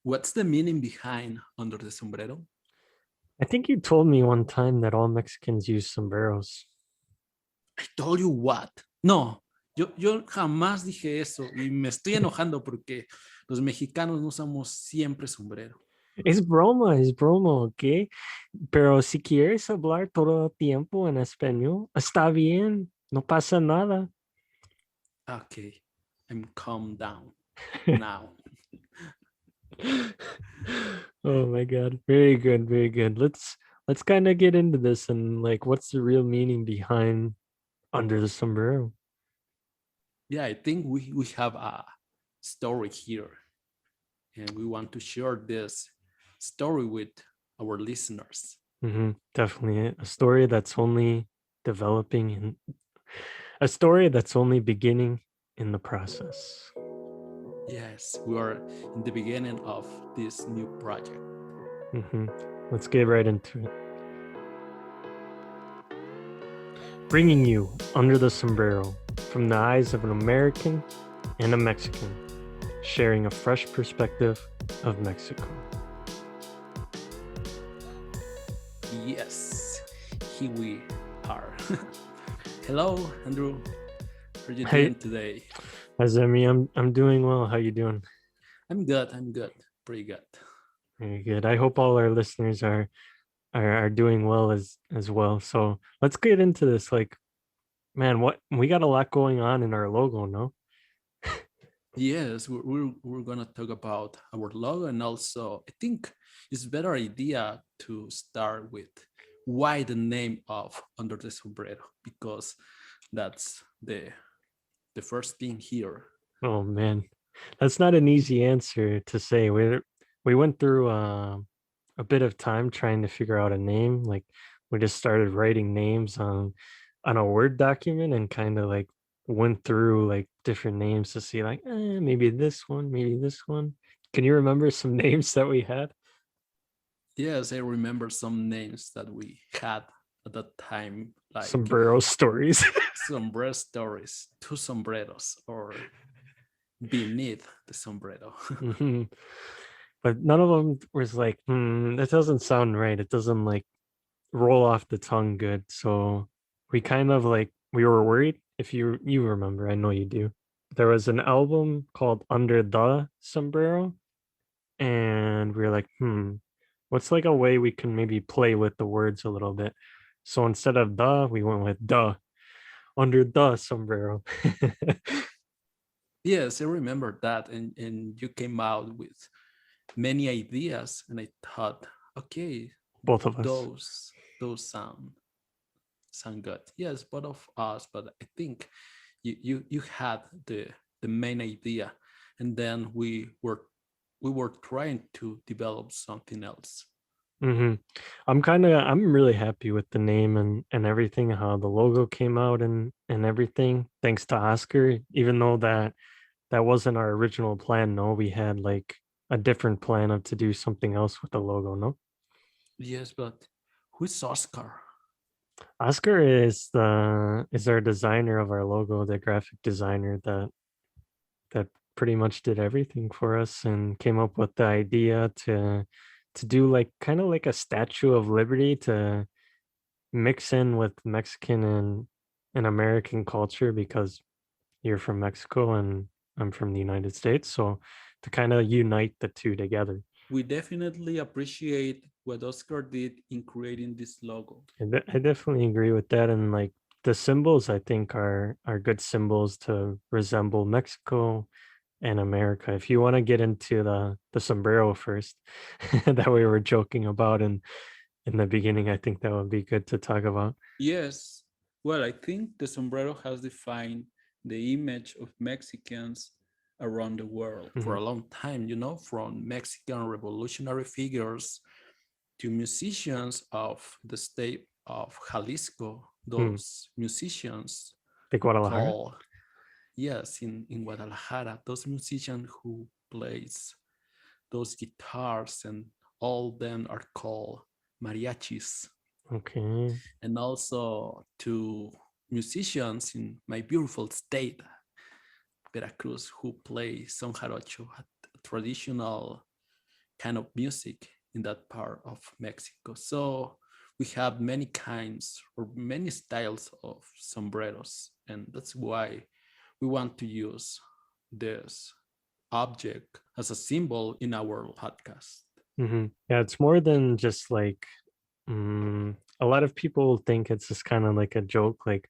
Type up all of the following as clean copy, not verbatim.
What's the meaning behind Under the Sombrero? I think you told me one time that all Mexicans use sombreros. I told you what. No, yo jamás dije eso y me estoy enojando porque los mexicanos no usamos siempre sombrero. Es broma, ¿ok? Pero si quieres hablar todo el tiempo en español, está bien, no pasa nada. Okay, I'm calm down now. Oh my God. Very good, very good. Let's kind of get into this and like what's the real meaning behind under the sombrero? Yeah, I think we have a story here and we want to share this story with our listeners. Definitely a story that's only developing and a story that's only beginning in the process. Yes, we are in the beginning of this new project. hmm Let's get right into it. Bringing you under the sombrero from the eyes of an American and a Mexican, sharing a fresh perspective of Mexico. Yes, here we are. Hello, Andrew. How are you Hey, doing today? Azemi, I'm doing well. How you doing? I'm good. I'm good. Pretty good. Very good. I hope all our listeners are doing well as well. So let's get into this. Like, man, what we got a lot going on in our logo, no? Yes, we're gonna talk about our logo, and also I think it's a better idea to start with why the name of Under the Sombrero, because that's the first thing here. Oh man, that's not an easy answer to say. We went through a bit of time trying to figure out a name. Like we just started writing names on a Word document and kind of like went through like different names to see like maybe this one, maybe this one. Can you remember some names that we had? Yes, I remember some names that we had at that time, like Sombrero stories. sombrero stories, two sombreros, or beneath the sombrero. Mhm. But none of them was like, that doesn't sound right. It doesn't like roll off the tongue good. So we kind of like we were worried if you remember, I know you do. There was an album called Under da Sombrero, and we were like, what's like a way we can maybe play with the words a little bit? So instead of the, we went with duh, under the sombrero. Yes, I remember that, and you came out with many ideas, and I thought, okay, Both of us. those sound good. Yes, both of us, but I think you had the main idea, and then we were trying to develop something else. hmm I'm really happy with the name and everything, how the logo came out and everything. Thanks to Oscar, even though that wasn't our original plan. No, we had like a different plan of to do something else with the logo. No, Yes, but who's Oscar? Oscar is our designer of our logo, the graphic designer that pretty much did everything for us and came up with the idea to do like kind of like a Statue of Liberty to mix in with Mexican and American culture because you're from Mexico and I'm from the United States. So to kind of unite the two together. We definitely appreciate what Oscar did in creating this logo. I definitely agree with that. And like the symbols, I think are good symbols to resemble Mexico and America. If you want to get into the sombrero first, that we were joking about in the beginning, I think that would be good to talk about. Yes, well, I think the sombrero has defined the image of Mexicans around the world for Mhm. a long time, from Mexican revolutionary figures to musicians of the state of Jalisco, Mm. those musicians De who Guadalajara. call, yes, in Guadalajara, those musicians who plays those guitars, and all them are called mariachis. Okay. And also to musicians in my beautiful state, Veracruz, who play son jarocho, a traditional kind of music in that part of Mexico. So we have many kinds or many styles of sombreros, and that's why we want to use this object as a symbol in our podcast. Yeah, it's more than just like a lot of people think it's just kind of like a joke, like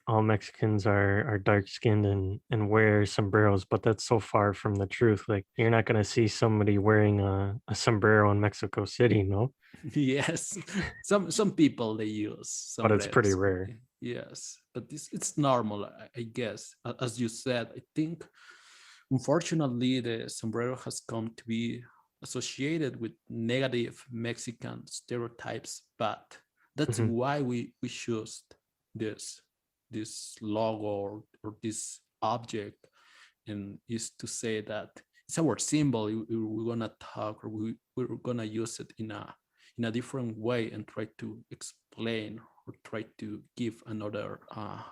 all Mexicans are dark skinned and wear sombreros, but that's so far from the truth. Like you're not gonna see somebody wearing a sombrero in Mexico City, no? Yes, some people they use But it's pretty sombreros. rare. Yes, but this it's normal, I guess. As you said, I think unfortunately the sombrero has come to be associated with negative Mexican stereotypes, but that's Hmm. why we choose this this logo or this object, and is to say that it's our symbol. We're gonna talk or we're gonna use it in a different way and try to explain or try to give another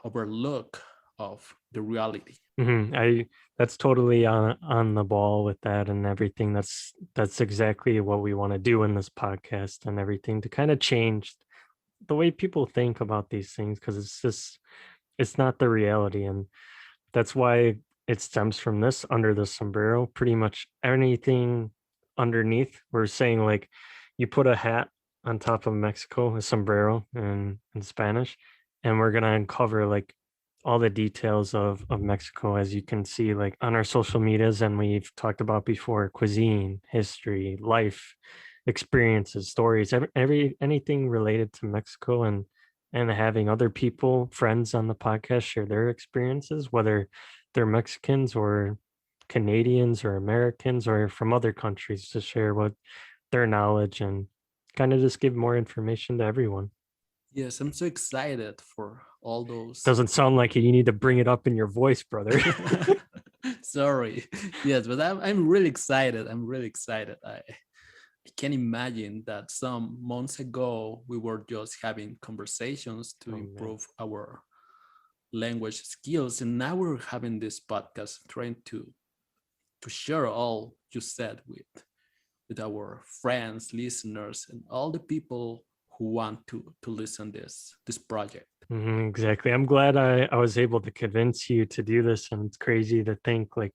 overlook of the reality. I That's totally on the ball with that and everything. That's exactly what we want to do in this podcast and everything, to kind of change the way people think about these things, because it's not the reality. And that's why it stems from this under the sombrero. Pretty much anything underneath, we're saying like you put a hat on top of Mexico, a sombrero in Spanish, and we're gonna uncover like all the details of Mexico, as you can see like on our social medias, and we've talked about before: cuisine, history, life, experiences, stories, every anything related to Mexico, and having other people, friends on the podcast share their experiences, whether they're Mexicans or Canadians or Americans or from other countries, to share what their knowledge and kind of just give more information to everyone. Yes, I'm so excited for all those. Doesn't sound like it. You need to bring it up in your voice, brother. Sorry. Yes, but I'm really excited. I'm really excited. I can imagine that some months ago we were just having conversations to Oh man. improve our language skills, and now we're having this podcast trying to share all you said with our friends, listeners, and all the people who want to listen this project. Exactly. I'm glad I was able to convince you to do this. And it's crazy to think like,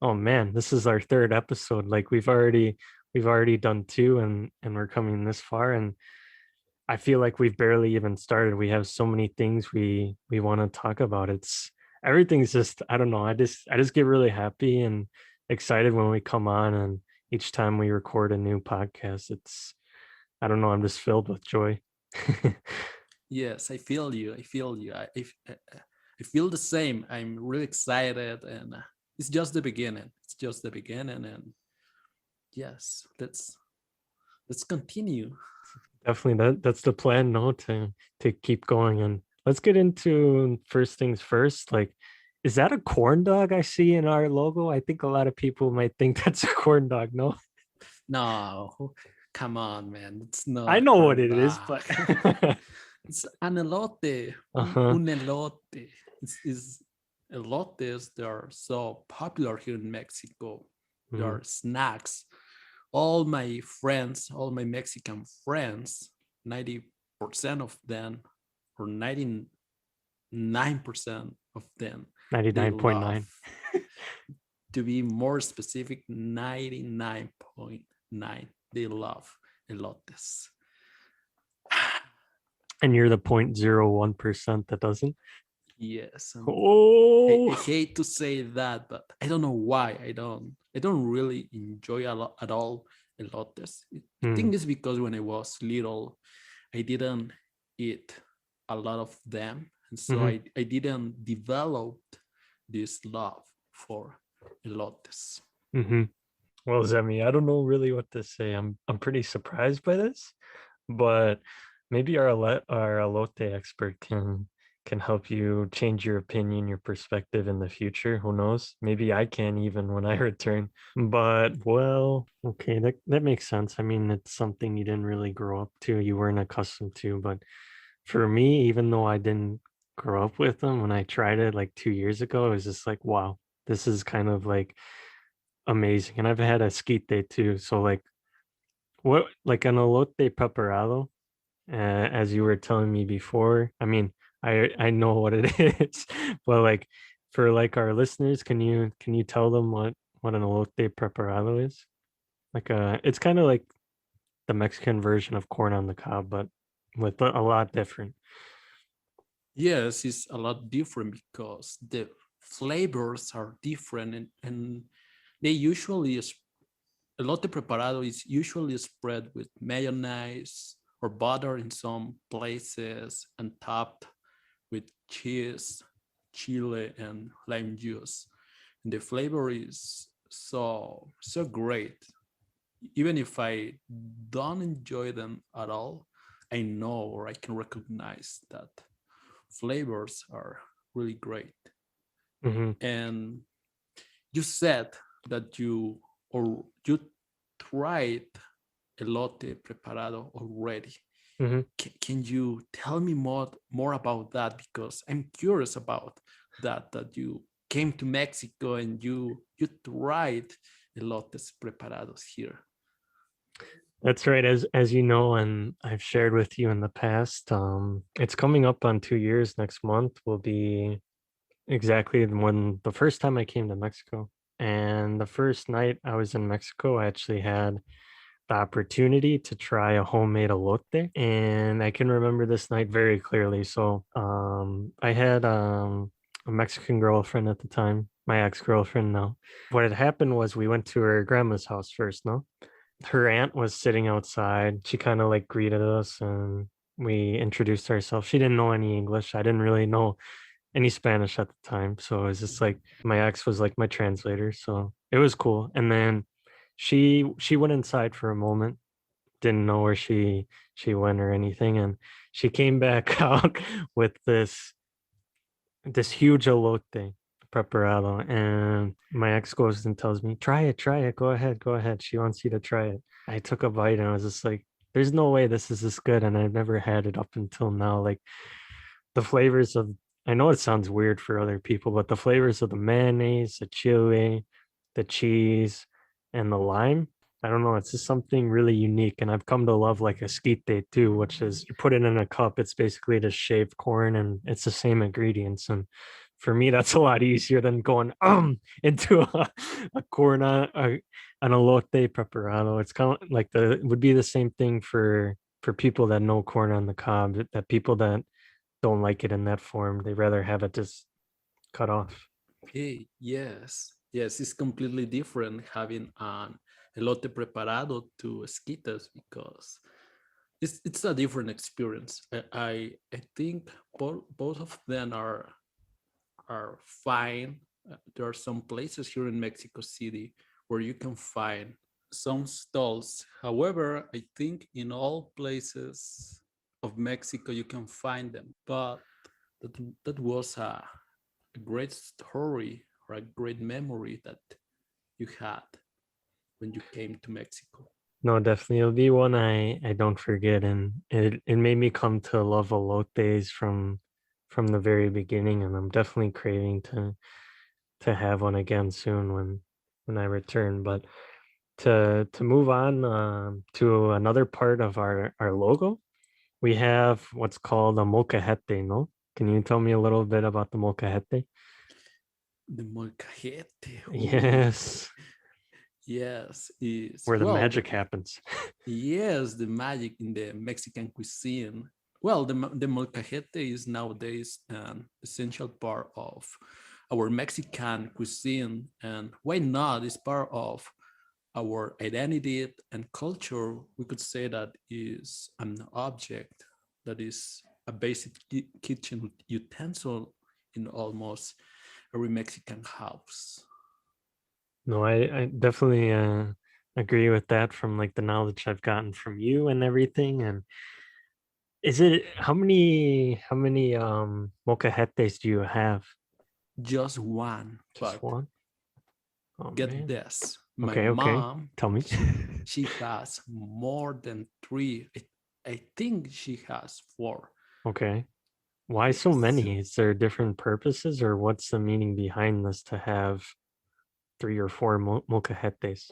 oh man, this is our third episode. Like we've already done two, and we're coming this far. And I feel like we've barely even started. We have so many things we want to talk about. It's Everything's just, I don't know. I just get really happy and excited when we come on, and each time we record a new podcast. It's I don't know, I'm just filled with joy. Yes, I feel you. I feel you. I feel the same. I'm really excited, and it's just the beginning. It's just the beginning, and yes, let's continue. Definitely, that's the plan, no, to keep going. And let's get into first things first. Like, is that a corn dog I see in our logo? I think a lot of people might think that's a corn dog. No, No, come on, man. It's not I a know what corn it is, dog. but It's an elote, uh-huh. un elote. It's elotes. They are so popular here in Mexico. They Mm, are snacks. All my friends, all my Mexican friends, 90% of them, or 99% of them, they love. 99.9. To be more specific, 99.9. They love elotes. And you're the 0.01% that doesn't. Yes, I Oh. hate to say that, but I don't know why. I don't really enjoy a lot at all elotes. I Mm, think it's because when I was little, I didn't eat a lot of them, and so hmm I didn't develop this love for elotes. hmm Well, Zemi, I don't know really what to say. I'm pretty surprised by this, but maybe our elote expert can help you change your opinion, your perspective in the future. Who knows? Maybe I can even when I return. But well, okay, that makes sense. I mean, it's something you didn't really grow up to, you weren't accustomed to. But for me, even though I didn't grow up with them, when I tried it like 2 years ago, it was just like, wow, this is kind of like amazing. And I've had a skeet day too. So like what like an elote preparado, as you were telling me before. I mean, I know what it is, but like for like our listeners, can you tell them what an elote preparado is? Like it's kind of like the Mexican version of corn on the cob, but with a lot different. Yes, it's a lot different because the flavors are different, and they usually elote preparado is usually spread with mayonnaise or butter in some places and topped with cheese, chile, and lime juice. And the flavor is so great. Even if I don't enjoy them at all, I know or I can recognize that flavors are really great. Hmm. And you said that you tried elote preparado already. Hmm. Can you tell me more about that, because I'm curious about that you came to Mexico and you tried elotes preparados here. That's right. As you know, and I've shared with you in the past, it's coming up on 2 years next month. Will be exactly when the first time I came to Mexico. And the first night I was in Mexico, I actually had the opportunity to try a homemade elote. And I can remember this night very clearly. So I had a Mexican girlfriend at the time, my ex-girlfriend now. What had happened was we went to her grandma's house first, no? Her aunt was sitting outside. She kind of like greeted us and we introduced ourselves. She didn't know any English. I didn't really know any Spanish at the time. So it was just like my ex was like my translator. So it was cool. And then she went inside for a moment, didn't know where she went or anything. And she came back out with this huge elote preparado. And my ex goes and tells me, try it, go ahead, go ahead. She wants you to try it. I took a bite and I was just like, there's no way this is this good. And I've never had it up until now. Like the flavors of, I know it sounds weird for other people, but the flavors of the mayonnaise, the chili, the cheese, and the lime, I don't know, it's just something really unique. And I've come to love like esquite too, which is you put it in a cup, it's basically just shaved corn and it's the same ingredients. And for me, that's a lot easier than going into a corn an elote preparado. It's kind of like the it would be the same thing for people that know corn on the cob, that people that don't like it in that form. They rather have it just cut off. Hey, yes, it's completely different having an elote preparado to esquites, because it's a different experience. I think both of them are fine. There are some places here in Mexico City where you can find some stalls. However, I think in all places of Mexico you can find them. But that that was a great story or a great memory that you had when you came to Mexico. No, definitely. It'll be one I don't forget. And it made me come to love elotes from the very beginning. And I'm definitely craving to have one again soon when I return. But to move on to another part of our logo, we have what's called a molcajete, no? Can you tell me a little bit about the molcajete? The molcajete. Ooh. Yes, Yes, is where the well magic happens. yes, the magic in the Mexican cuisine. Well, the molcajete is nowadays an essential part of our Mexican cuisine, and why not? It's part of our identity and culture. We could say that is an object that is a basic kitchen utensil in almost every Mexican house. No, I definitely agree with that from like the knowledge I've gotten from you and everything. And is it how many molcajetes do you have? Just one, Just but one? Oh get man. this, my Okay, okay. mom, Tell me. she has more than three. I think she has four. Okay. Why so Yes. many? Is there different purposes or what's the meaning behind this to have 3 or 4 molcajetes.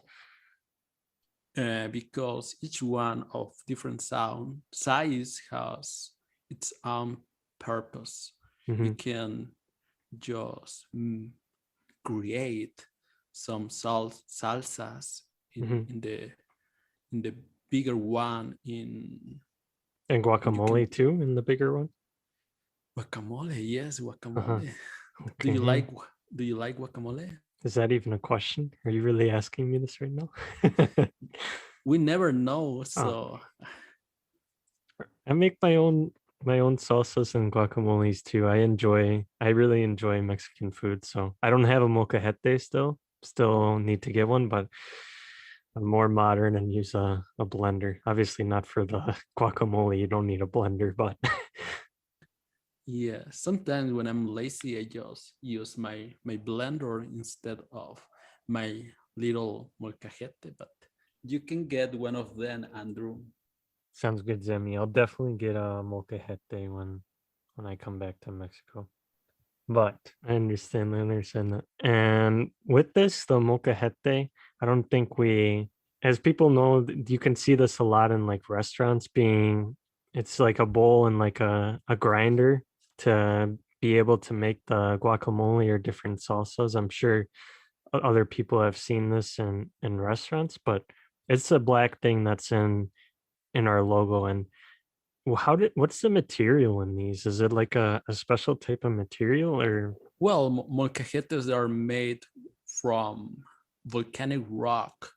Because each one of different sound size has its own purpose. You Hmm. can just create some salsas Hmm. in the bigger one in And and you can guacamole too in the bigger one. guacamole. Yes, Uh-huh. guacamole. Do you Okay. like guacamole? Is that even a question? Are you really asking me this right now? We never know. Oh, So I make my own salsas and guacamoles too. I really enjoy Mexican food. So I don't have a molcajete still. Still need to get one, but I'm more modern and use a blender. Obviously not for the guacamole. You don't need a blender, but yeah, sometimes when I'm lazy, I just use my blender instead of my little molcajete. But you can get one of them, Andrew. sounds good, Zemi. I'll definitely get a molcajete when I come back to Mexico. But I understand that. And with this, the molcajete, I don't think as people know, you can see this a lot in like restaurants it's like a bowl and like a grinder to be able to make the guacamole or different salsas. I'm sure other people have seen this in restaurants, but it's a black thing that's in our logo. And what's the material in these? Is it like a special type of material or Well, molcajetes are made from volcanic rock,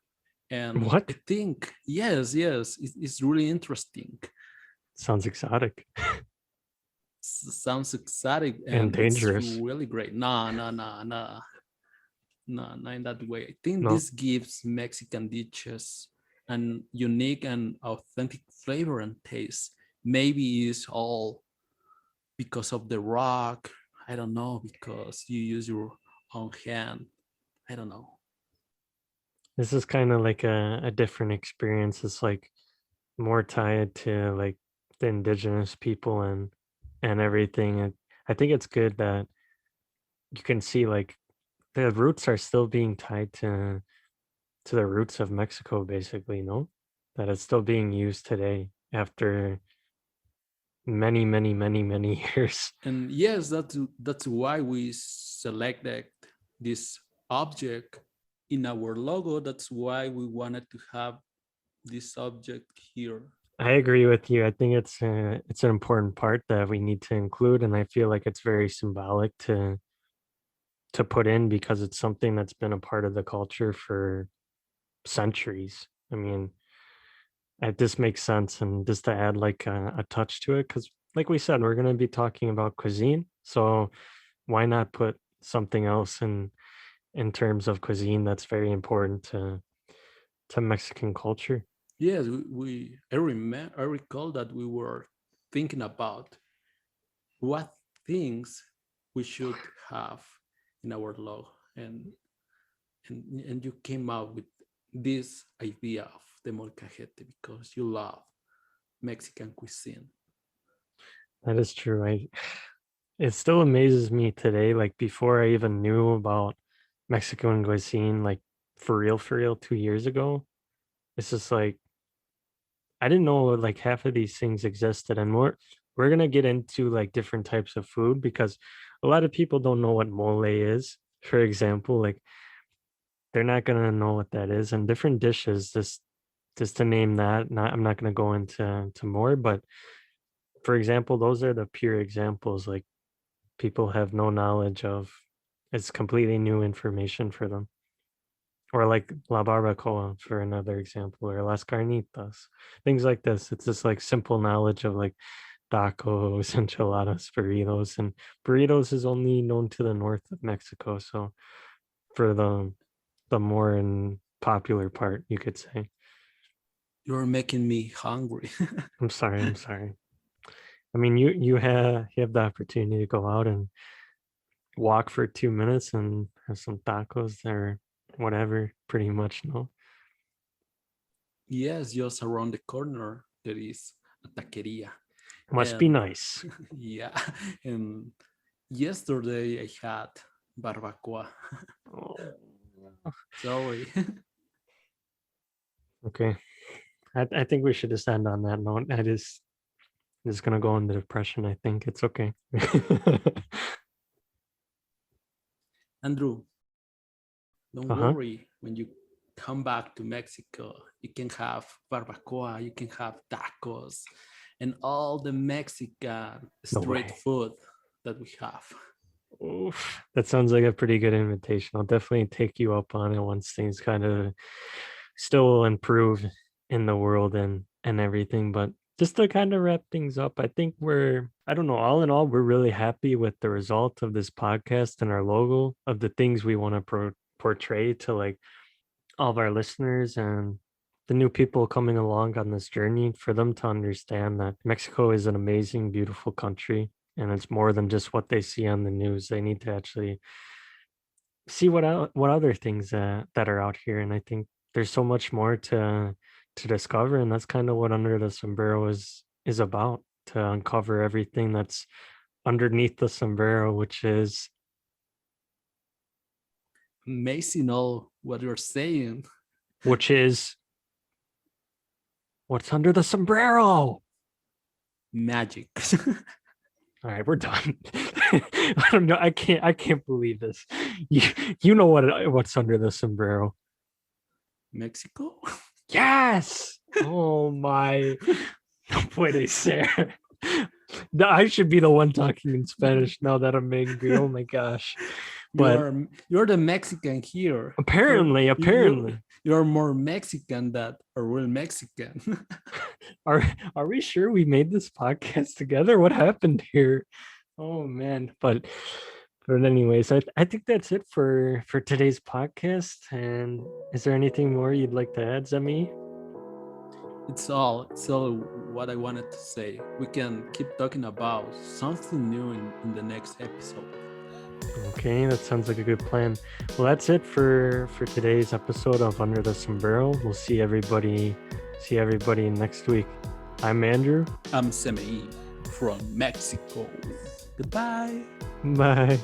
and I what? think yes, it's really interesting. Sounds exotic Sounds exotic, and and it's dangerous. really great. No, not in that way. I think No, this gives Mexican dishes an unique and authentic flavor and taste. Maybe it's all because of the rock. I don't know, because you use your own hand. I don't know. this is kind of like a different experience. It's like more tied to like the indigenous people and everything. And I think it's good that you can see like the roots are still being tied to the roots of Mexico, basically, no? That it's still being used today after many, many, many, many years. And yes, that's why we selected this object in our logo. That's why we wanted to have this object here. I agree with you. I think it's an important part that we need to include, and I feel like it's very symbolic to put in because it's something that's been a part of the culture for centuries. I mean, this makes sense, and just to add like a touch to it, because like we said, we're going to be talking about cuisine, so why not put something else in terms of cuisine that's very important to Mexican culture? Yes, I recall that we were thinking about what things we should have in our logo, and you came out with this idea of the molcajete because you love Mexican cuisine. That is true. It still amazes me today, like before I even knew about Mexican cuisine, like for real, 2 years ago. It's just like I didn't know like half of these things existed, and we're gonna get into like different types of food because a lot of people don't know what mole is. For example, like they're not gonna know what that is, and different dishes. Just to name that, I'm not gonna go into more, but for example, those are the pure examples. Like people have no knowledge of. It's completely new information for them. Or like La Barbacoa for another example, or Las Carnitas, things like this. It's just like simple knowledge of like tacos, enchiladas, burritos, and burritos is only known to the north of Mexico. So for the more and popular part, you could say. You're making me hungry. I'm sorry. I'm sorry. I mean, you have the opportunity to go out and walk for 2 minutes and have some tacos or whatever. Pretty much, no. Yes, just around the corner there is a taqueria, Must be and nice. yeah, and yesterday I had barbacoa. Oh, Sorry. Okay. I think we should just end on that note. I just gonna go into depression. I think it's okay. Andrew, don't Uh-huh. worry. When you come back to Mexico, you can have barbacoa, you can have tacos, and all the Mexican No street way. food that we have. Oof. That sounds like a pretty good invitation. I'll definitely take you up on it once things kind of still improve in the world and everything. But just to kind of wrap things up, I think I don't know, all in all, we're really happy with the result of this podcast and our logo of the things we want to portray to like all of our listeners and the new people coming along on this journey, for them to understand that Mexico is an amazing, beautiful country. And it's more than just what they see on the news. They need to actually see what other things that are out here. And I think there's so much more to discover, and that's kind of what Under the Sombrero is about, to uncover everything that's underneath the sombrero, Amazing all what you're saying. which is what's under the sombrero. Magic. All right, we're done. I don't know. I can't believe this. You know what's under the sombrero? Mexico? Yes. Oh my. No puede ser. I should be the one talking in Spanish now that I'm angry. Oh my gosh. But You're the Mexican here. apparently. You're more Mexican than a real Mexican. Are we sure we made this podcast together? What happened here? Oh man. But anyways, I think that's it for today's podcast. And is there anything more you'd like to add, Zemi? It's all what I wanted to say. We can keep talking about something new in the next episode. Okay, that sounds like a good plan. Well, that's it for today's episode of Under the Sombrero. We'll see everybody next week. I'm Andrew. I'm Semei from Mexico. Goodbye. Bye.